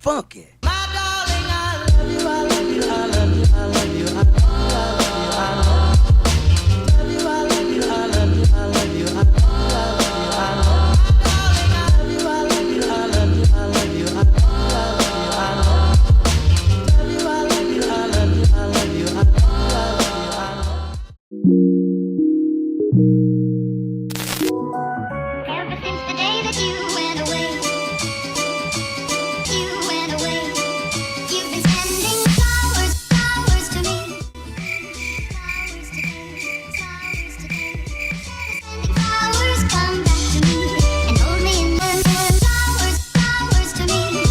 Funky. Ever since the day that you went away, you've been sending flowers, flowers to me. Flowers today, flowers today. Sending flowers, come back to me and hold me in your flowers, flowers to me.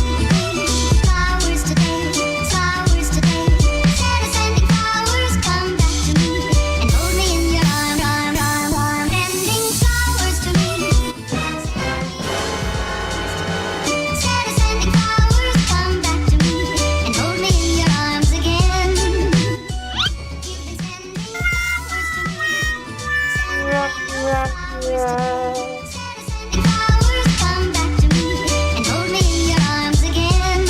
Flowers today, flowers today. Instead of sending flowers, come back to me and hold me in your arm. Sending flowers to me. Instead of sending flowers, come back to me and hold me in your arms again. You've been sending flowers to me. Instead of sending flowers, come back to me and hold me in your arms again.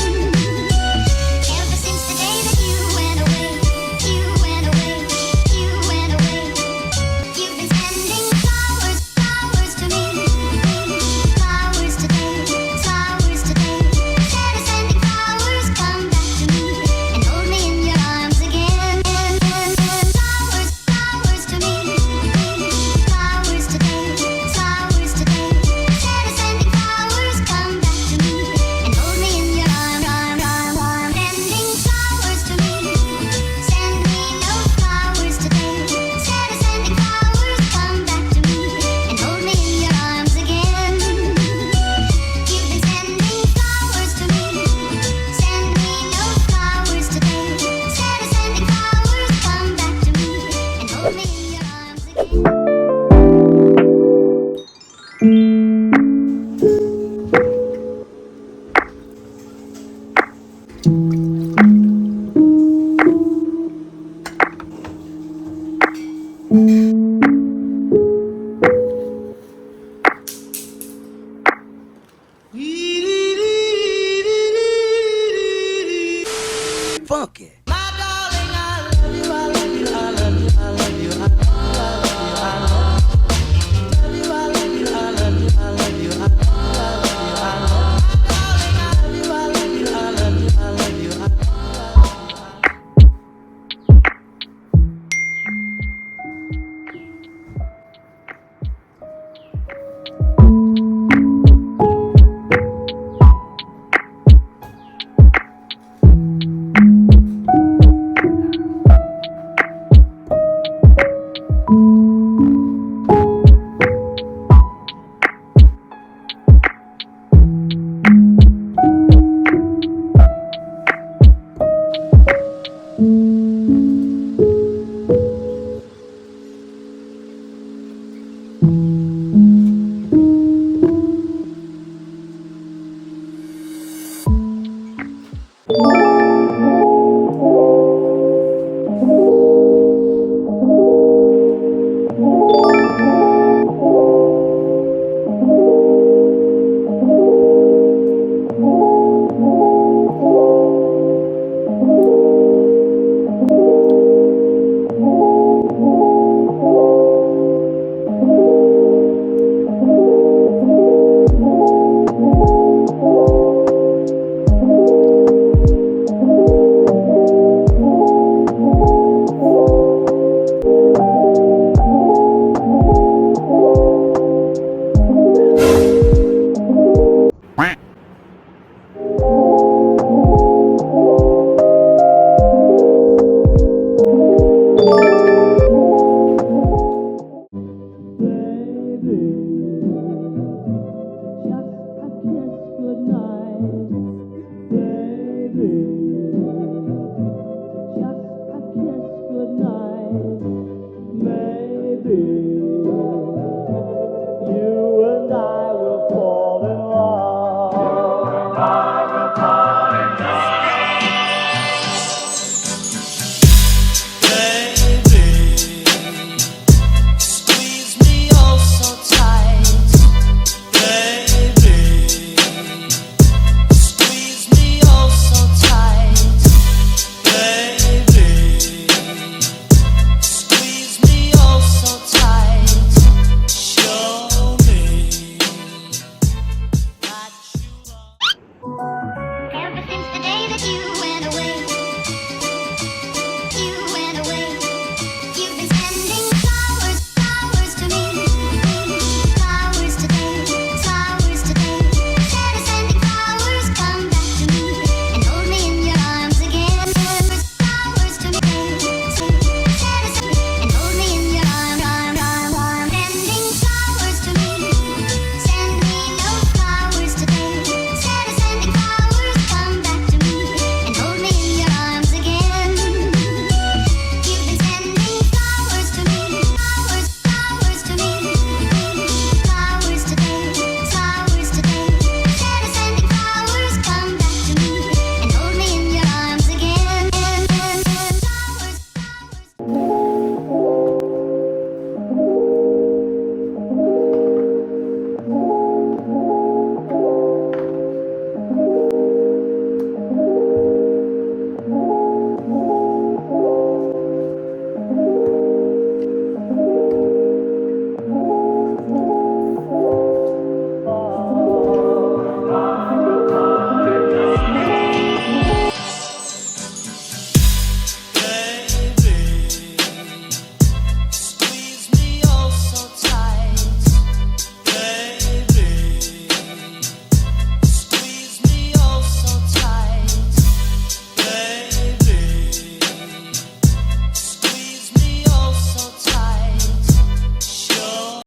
Ever since the day that you went away, you've been sending flowers, flowers to me. Flowers today, flowers today. Instead of sending flowers, come back to me and hold me in your arms again. Flowers, flowers to me. Flowers today, flowers today. Instead of sending flowers, come back to me and hold me in your arms. Sending flowers to me. Send me no flowers today. Instead of sending flowers, come back to me and hold me in your arms again. You've been sending flowers to me. Send me no flowers today. Instead of sending flowers, come back to me and hold me in your arms again. Funky.